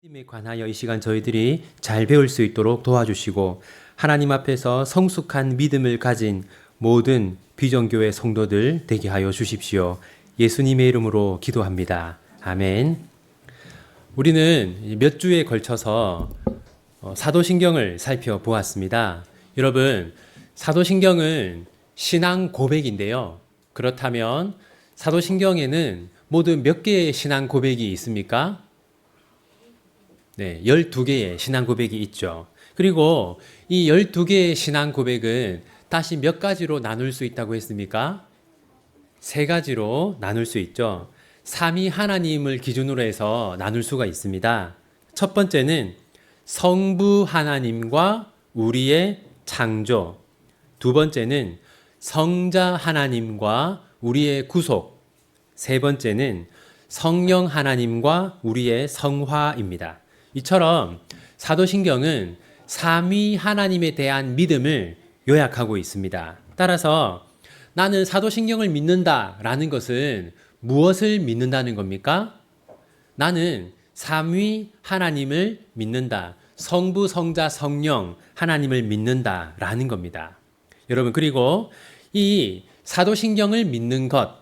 하나님에 관하여 이 시간 저희들이 잘 배울 수 있도록 도와주시고 하나님 앞에서 성숙한 믿음을 가진 모든 비전교회 성도들 되게 하여 주십시오. 예수님의 이름으로 기도합니다. 아멘. 우리는 몇 주에 걸쳐서 사도신경을 살펴보았습니다. 여러분, 사도신경은 신앙 고백인데요. 그렇다면 사도신경에는 모두 몇 개의 신앙 고백이 있습니까? 네, 12개의 신앙 고백이 있죠. 그리고 이 12개의 신앙 고백은 다시 몇 가지로 나눌 수 있다고 했습니까? 3가지로 나눌 수 있죠. 삼위 하나님을 기준으로 해서 나눌 수가 있습니다. 첫 번째는 성부 하나님과 우리의 창조. 두 번째는 성자 하나님과 우리의 구속. 세 번째는 성령 하나님과 우리의 성화입니다. 이처럼 사도신경은 삼위 하나님에 대한 믿음을 요약하고 있습니다. 따라서 나는 사도신경을 믿는다라는 것은 무엇을 믿는다는 겁니까? 나는 삼위 하나님을 믿는다. 성부, 성자, 성령 하나님을 믿는다라는 겁니다. 여러분, 그리고 이 사도신경을 믿는 것,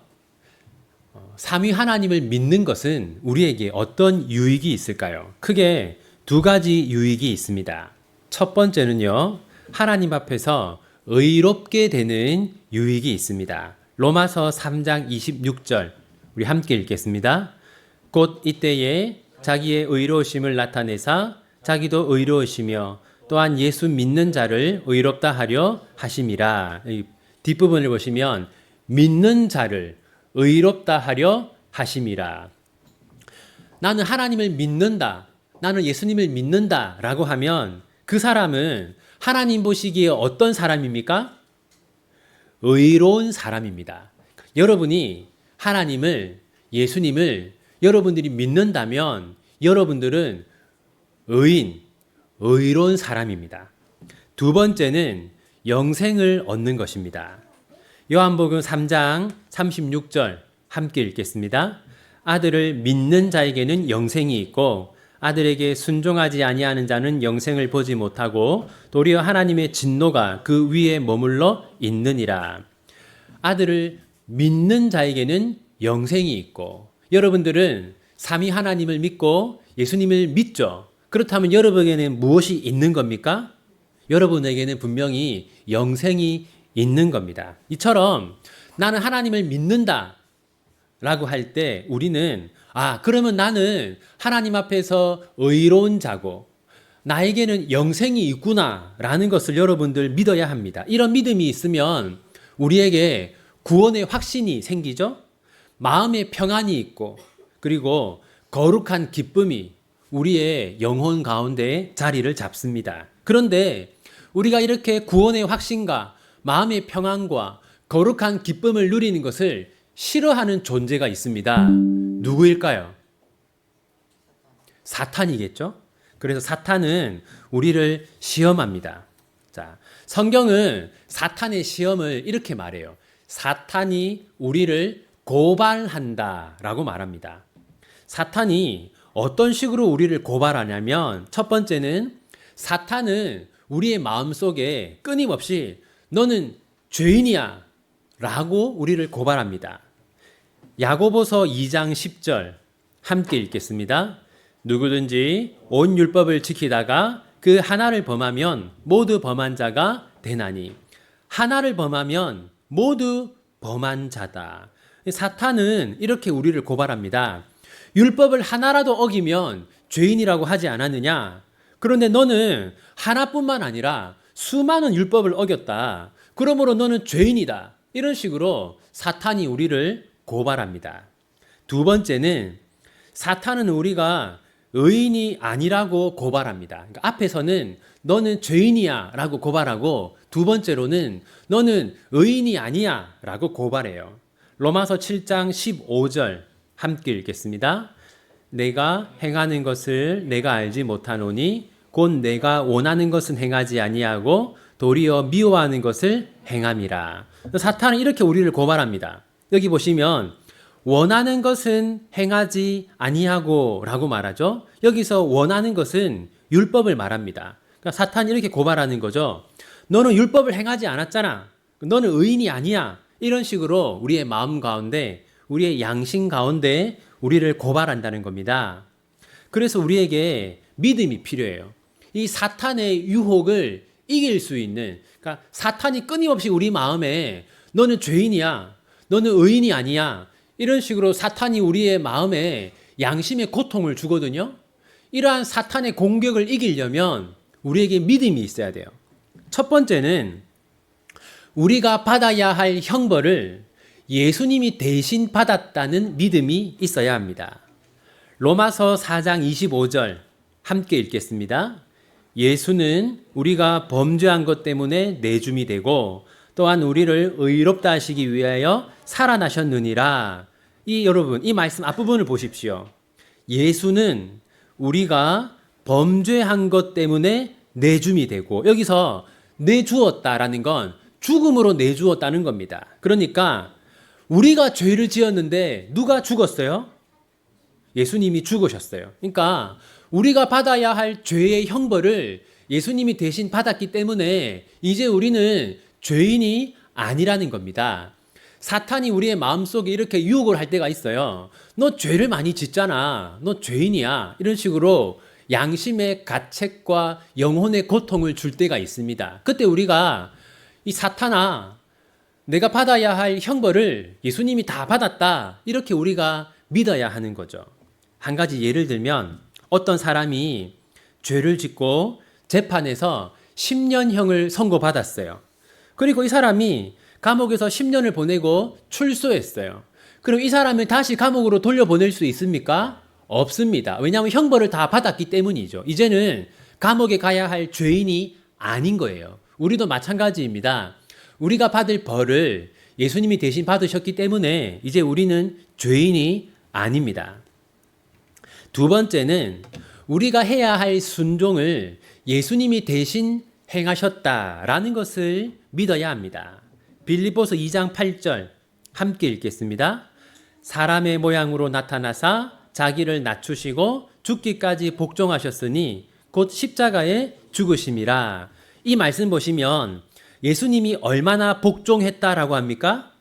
삼위 하나님을 믿는 것은 우리에게 어떤 유익이 있을까요? 크게 2가지 유익이 있습니다. 첫 번째는요, 하나님 앞에서 의롭게 되는 유익이 있습니다. 로마서 3장 26절, 우리 함께 읽겠습니다. 곧 이때에 자기의 의로우심을 나타내사 자기도 의로우시며 또한 예수 믿는 자를 의롭다 하려 하심이라. 뒷부분을 보시면 믿는 자를 의롭다 하려 하심이라. 나는 하나님을 믿는다. 나는 예수님을 믿는다. 라고 하면 그 사람은 하나님 보시기에 어떤 사람입니까? 의로운 사람입니다. 여러분이 하나님을, 예수님을 여러분들이 믿는다면 여러분들은 의로운 사람입니다. 두 번째는 영생을 얻는 것입니다. 요한복음 3장 36절 함께 읽겠습니다. 아들을 믿는 자에게는 영생이 있고 아들에게 순종하지 아니하는 자는 영생을 보지 못하고 도리어 하나님의 진노가 그 위에 머물러 있느니라. 아들을 믿는 자에게는 영생이 있고, 여러분들은 삼위 하나님을 믿고 예수님을 믿죠. 그렇다면 여러분에게는 무엇이 있는 겁니까? 여러분에게는 분명히 영생이 있는 겁니다. 이처럼 나는 하나님을 믿는다 라고 할 때 우리는 그러면 나는 하나님 앞에서 의로운 자고 나에게는 영생이 있구나 라는 것을 여러분들 믿어야 합니다. 이런 믿음이 있으면 우리에게 구원의 확신이 생기죠. 마음의 평안이 있고 그리고 거룩한 기쁨이 우리의 영혼 가운데 자리를 잡습니다. 그런데 우리가 이렇게 구원의 확신과 마음의 평안과 거룩한 기쁨을 누리는 것을 싫어하는 존재가 있습니다. 누구일까요? 사탄이겠죠? 그래서 사탄은 우리를 시험합니다. 자, 성경은 사탄의 시험을 이렇게 말해요. 사탄이 우리를 고발한다 라고 말합니다. 사탄이 어떤 식으로 우리를 고발하냐면 첫 번째는 사탄은 우리의 마음속에 끊임없이 너는 죄인이야 라고 우리를 고발합니다. 야고보서 2장 10절 함께 읽겠습니다. 누구든지 온 율법을 지키다가 그 하나를 범하면 모두 범한 자가 되나니 하나를 범하면 모두 범한 자다. 사탄은 이렇게 우리를 고발합니다. 율법을 하나라도 어기면 죄인이라고 하지 않았느냐? 그런데 너는 하나뿐만 아니라 수많은 율법을 어겼다. 그러므로 너는 죄인이다. 이런 식으로 사탄이 우리를 고발합니다. 두 번째는 사탄은 우리가 의인이 아니라고 고발합니다. 그러니까 앞에서는 너는 죄인이야 라고 고발하고 두 번째로는 너는 의인이 아니야 라고 고발해요. 로마서 7장 15절 함께 읽겠습니다. 내가 행하는 것을 내가 알지 못하노니 곧 내가 원하는 것은 행하지 아니하고 도리어 미워하는 것을 행함이라. 사탄은 이렇게 우리를 고발합니다. 여기 보시면 원하는 것은 행하지 아니하고 라고 말하죠. 여기서 원하는 것은 율법을 말합니다. 그러니까 사탄이 이렇게 고발하는 거죠. 너는 율법을 행하지 않았잖아. 너는 의인이 아니야. 이런 식으로 우리의 마음 가운데, 우리의 양심 가운데 우리를 고발한다는 겁니다. 그래서 우리에게 믿음이 필요해요. 이 사탄의 유혹을 이길 수 있는, 그러니까 사탄이 끊임없이 우리 마음에 너는 죄인이야, 너는 의인이 아니야, 이런 식으로 사탄이 우리의 마음에 양심의 고통을 주거든요. 이러한 사탄의 공격을 이기려면 우리에게 믿음이 있어야 돼요. 첫 번째는 우리가 받아야 할 형벌을 예수님이 대신 받았다는 믿음이 있어야 합니다. 로마서 4장 25절 함께 읽겠습니다. 예수는 우리가 범죄한 것 때문에 내줌이 되고 또한 우리를 의롭다 하시기 위하여 살아나셨느니라. 여러분, 이 말씀 앞부분을 보십시오. 예수는 우리가 범죄한 것 때문에 내줌이 되고, 여기서 내주었다라는 건 죽음으로 내주었다는 겁니다. 그러니까 우리가 죄를 지었는데 누가 죽었어요? 예수님이 죽으셨어요. 그러니까 우리가 받아야 할 죄의 형벌을 예수님이 대신 받았기 때문에 이제 우리는 죄인이 아니라는 겁니다. 사탄이 우리의 마음속에 이렇게 유혹을 할 때가 있어요. 너 죄를 많이 짓잖아. 너 죄인이야. 이런 식으로 양심의 가책과 영혼의 고통을 줄 때가 있습니다. 그때 우리가 이 사탄아, 내가 받아야 할 형벌을 예수님이 다 받았다, 이렇게 우리가 믿어야 하는 거죠. 한 가지 예를 들면 어떤 사람이 죄를 짓고 재판에서 10년형을 선고받았어요. 그리고 이 사람이 감옥에서 10년을 보내고 출소했어요. 그럼 이 사람을 다시 감옥으로 돌려보낼 수 있습니까? 없습니다. 왜냐하면 형벌을 다 받았기 때문이죠. 이제는 감옥에 가야 할 죄인이 아닌 거예요. 우리도 마찬가지입니다. 우리가 받을 벌을 예수님이 대신 받으셨기 때문에 이제 우리는 죄인이 아닙니다. 두 번째는 우리가 해야 할 순종을 예수님이 대신 행하셨다라는 것을 믿어야 합니다. 빌립보서 2장 8절 함께 읽겠습니다. 사람의 모양으로 나타나사 자기를 낮추시고 죽기까지 복종하셨으니 곧 십자가에 죽으심이라. 이 말씀 보시면 예수님이 얼마나 복종했다라고 합니까?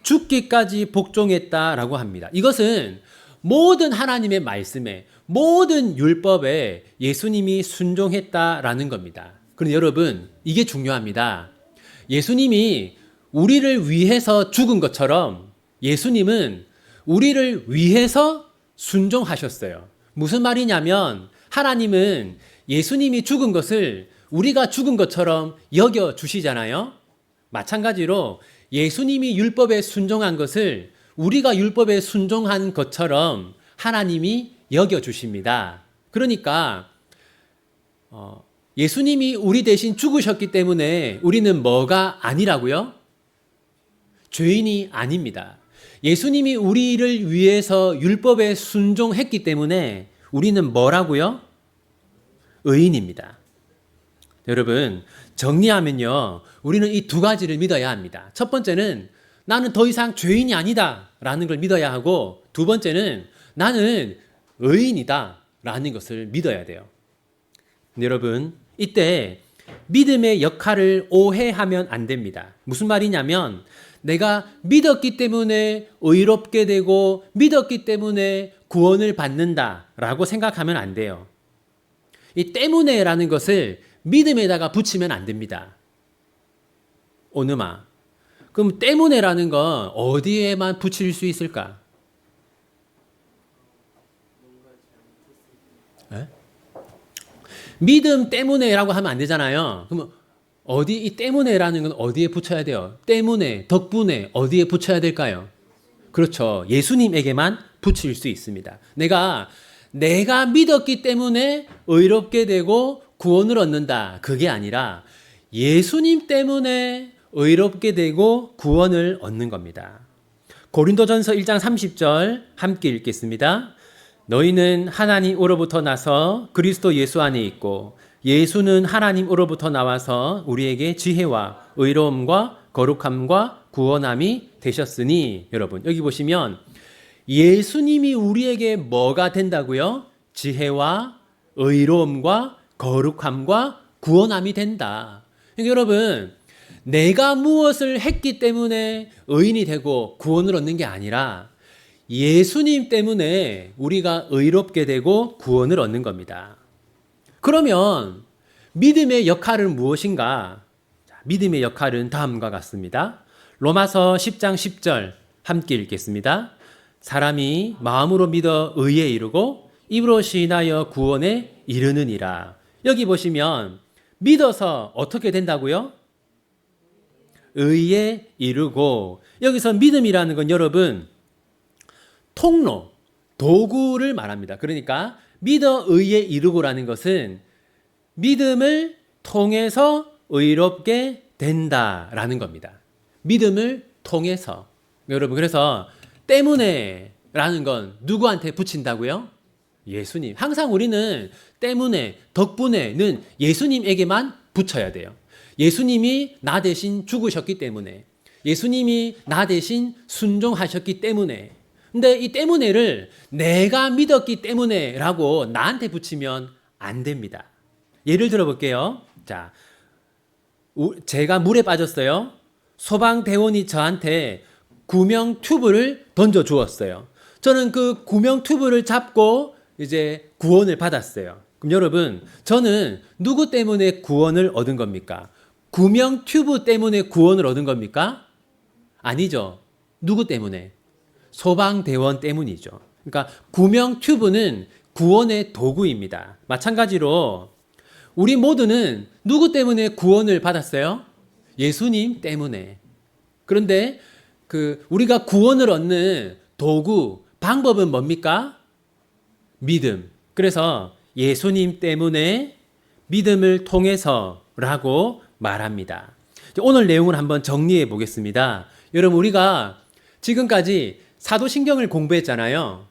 죽기까지 복종했다라고 합니다. 이것은 모든 하나님의 말씀에, 모든 율법에 예수님이 순종했다라는 겁니다. 그런데 여러분, 이게 중요합니다. 예수님이 우리를 위해서 죽은 것처럼 예수님은 우리를 위해서 순종하셨어요. 무슨 말이냐면 하나님은 예수님이 죽은 것을 우리가 죽은 것처럼 여겨 주시잖아요. 마찬가지로 예수님이 율법에 순종한 것을 우리가 율법에 순종한 것처럼 하나님이 여겨 주십니다. 그러니까 예수님이 우리 대신 죽으셨기 때문에 우리는 뭐가 아니라고요? 죄인이 아닙니다. 예수님이 우리를 위해서 율법에 순종했기 때문에 우리는 뭐라고요? 의인입니다. 여러분, 정리하면요, 우리는 이 두 가지를 믿어야 합니다. 첫 번째는 나는 더 이상 죄인이 아니다 라는 걸 믿어야 하고, 두 번째는 나는 의인이다 라는 것을 믿어야 돼요. 여러분, 이때 믿음의 역할을 오해하면 안 됩니다. 무슨 말이냐면 내가 믿었기 때문에 의롭게 되고 믿었기 때문에 구원을 받는다라고 생각하면 안 돼요. 이 때문에라는 것을 믿음에다가 붙이면 안 됩니다. 오느마, 그럼 때문에라는 건 어디에만 붙일 수 있을까? 에? 믿음 때문에라고 하면 안 되잖아요. 그러면 이 때문에라는 건 어디에 붙여야 돼요? 때문에, 덕분에 어디에 붙여야 될까요? 그렇죠. 예수님에게만 붙일 수 있습니다. 내가 믿었기 때문에 의롭게 되고 구원을 얻는다. 그게 아니라 예수님 때문에 의롭게 되고 구원을 얻는 겁니다. 고린도전서 1장 30절 함께 읽겠습니다. 너희는 하나님으로부터 나서 그리스도 예수 안에 있고 예수는 하나님으로부터 나와서 우리에게 지혜와 의로움과 거룩함과 구원함이 되셨으니, 여러분 여기 보시면 예수님이 우리에게 뭐가 된다고요? 지혜와 의로움과 거룩함과 구원함이 된다. 그러니까 여러분, 내가 무엇을 했기 때문에 의인이 되고 구원을 얻는 게 아니라 예수님 때문에 우리가 의롭게 되고 구원을 얻는 겁니다. 그러면 믿음의 역할은 무엇인가? 믿음의 역할은 다음과 같습니다. 로마서 10장 10절 함께 읽겠습니다. 사람이 마음으로 믿어 의에 이르고 입으로 시인하여 구원에 이르느니라. 여기 보시면 믿어서 어떻게 된다고요? 의에 이르고, 여기서 믿음이라는 건 여러분 통로, 도구를 말합니다. 그러니까 믿어 의에 이르고라는 것은 믿음을 통해서 의롭게 된다라는 겁니다. 믿음을 통해서. 여러분, 그래서 때문에 라는 건 누구한테 붙인다고요? 예수님. 항상 우리는 때문에, 덕분에는 예수님에게만 붙여야 돼요. 예수님이 나 대신 죽으셨기 때문에, 예수님이 나 대신 순종하셨기 때문에. 근데 이 때문에를 내가 믿었기 때문에 라고 나한테 붙이면 안 됩니다. 예를 들어 볼게요. 자, 제가 물에 빠졌어요. 소방대원이 저한테 구명 튜브를 던져 주었어요. 저는 그 구명 튜브를 잡고 이제 구원을 받았어요. 그럼 여러분, 저는 누구 때문에 구원을 얻은 겁니까? 구명 튜브 때문에 구원을 얻은 겁니까? 아니죠. 누구 때문에? 소방대원 때문이죠. 그러니까 구명 튜브는 구원의 도구입니다. 마찬가지로 우리 모두는 누구 때문에 구원을 받았어요? 예수님 때문에. 그런데 우리가 구원을 얻는 도구, 방법은 뭡니까? 믿음. 그래서 예수님 때문에 믿음을 통해서라고 말합니다. 오늘 내용을 한번 정리해 보겠습니다. 여러분, 우리가 지금까지 사도신경을 공부했잖아요.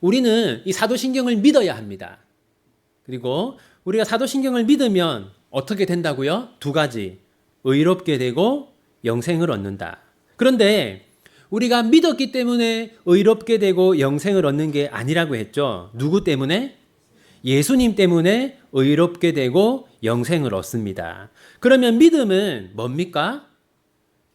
우리는 이 사도신경을 믿어야 합니다. 그리고 우리가 사도신경을 믿으면 어떻게 된다고요? 두 가지. 의롭게 되고 영생을 얻는다. 그런데 우리가 믿었기 때문에 의롭게 되고 영생을 얻는 게 아니라고 했죠. 누구 때문에? 예수님 때문에 의롭게 되고 영생을 얻습니다. 그러면 믿음은 뭡니까?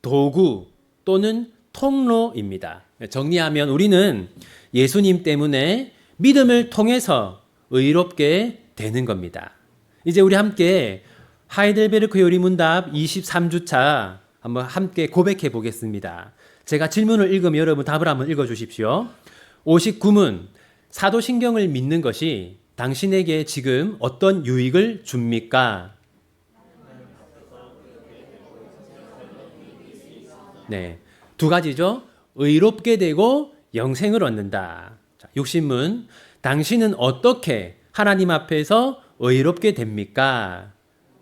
도구 또는 통로입니다. 정리하면 우리는 예수님 때문에 믿음을 통해서 의롭게 되는 겁니다. 이제 우리 함께 하이델베르크 요리문답 23주차 한번 함께 고백해 보겠습니다. 제가 질문을 읽으면 여러분 답을 한번 읽어 주십시오. 59문, 사도신경을 믿는 것이 당신에게 지금 어떤 유익을 줍니까? 네, 두 가지죠. 의롭게 되고 영생을 얻는다. 자, 60문, 당신은 어떻게 하나님 앞에서 의롭게 됩니까?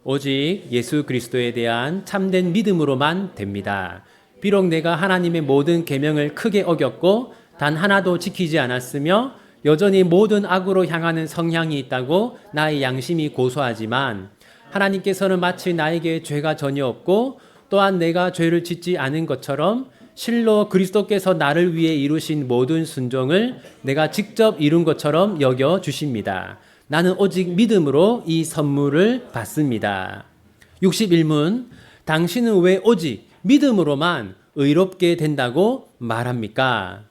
오직 예수 그리스도에 대한 참된 믿음으로만 됩니다. 비록 내가 하나님의 모든 계명을 크게 어겼고 단 하나도 지키지 않았으며 여전히 모든 악으로 향하는 성향이 있다고 나의 양심이 고소하지만 하나님께서는 마치 나에게 죄가 전혀 없고 또한 내가 죄를 짓지 않은 것처럼 실로 그리스도께서 나를 위해 이루신 모든 순종을 내가 직접 이룬 것처럼 여겨 주십니다. 나는 오직 믿음으로 이 선물을 받습니다. 61문, 당신은 왜 오직 믿음으로만 의롭게 된다고 말합니까?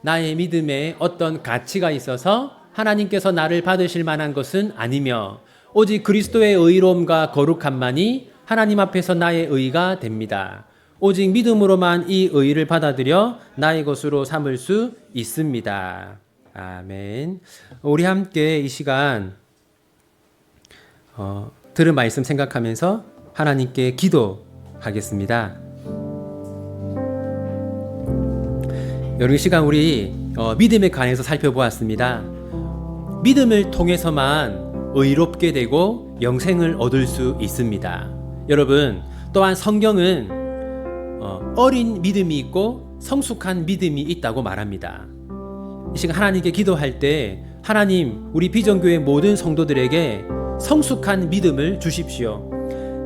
나의 믿음에 어떤 가치가 있어서 하나님께서 나를 받으실 만한 것은 아니며 오직 그리스도의 의로움과 거룩함만이 하나님 앞에서 나의 의가 됩니다. 오직 믿음으로만 이 의를 받아들여 나의 것으로 삼을 수 있습니다. 아멘. 우리 함께 이 시간 들은 말씀 생각하면서 하나님께 기도하겠습니다. 여러분, 이 시간 우리 믿음에 관해서 살펴보았습니다. 믿음을 통해서만 의롭게 되고 영생을 얻을 수 있습니다. 여러분, 또한 성경은 어린 믿음이 있고 성숙한 믿음이 있다고 말합니다. 이 시간 하나님께 기도할 때 하나님, 우리 비전교회 모든 성도들에게 성숙한 믿음을 주십시오.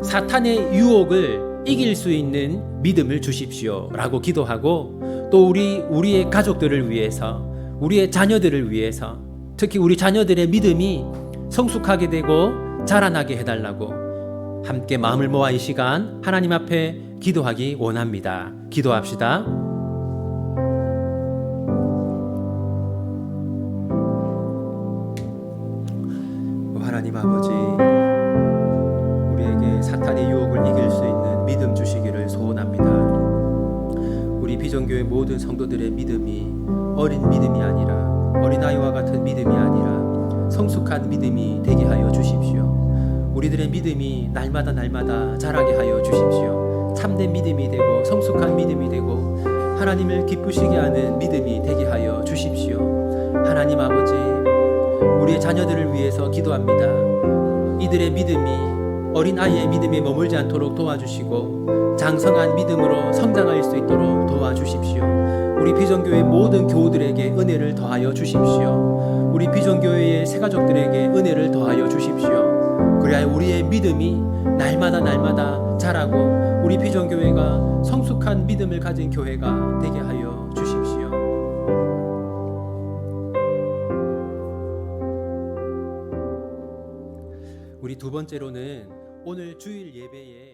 사탄의 유혹을 이길 수 있는 믿음을 주십시오 라고 기도하고, 또 우리의 가족들을 위해서, 우리의 자녀들을 위해서, 특히 우리 자녀들의 믿음이 성숙하게 되고 자라나게 해달라고 함께 마음을 모아 이 시간 하나님 앞에 기도하기 원합니다. 기도합시다. 하나님 아버지, 우리에게 사탄의 유혹을 이길 수 있는 믿음 주시기를 소원합니다. 우리 비전교회 모든 성도들의 믿음이 어린 믿음이 아니라, 어린아이와 같은 믿음이 아니라 성숙한 믿음이 되게 하여 주십시오. 우리들의 믿음이 날마다 자라게 하여 주십시오. 참된 믿음이 되고 성숙한 믿음이 되고 하나님을 기쁘시게 하는 믿음이 되게 하여 주십시오. 하나님 아버지, 우리의 자녀들을 위해서 기도합니다. 이들의 믿음이 어린아이의 믿음에 머물지 않도록 도와주시고 장성한 믿음으로 성장할 수 있도록 도와주십시오. 우리 비전교회 모든 교우들에게 은혜를 더하여 주십시오. 우리 비전교회의 새가족들에게 은혜를 더하여 주십시오. 그래야 우리의 믿음이 날마다 자라고 우리 비전교회가 성숙한 믿음을 가진 교회가 되게 하여 주십시오. 우리 두 번째로는 오늘 주일 예배에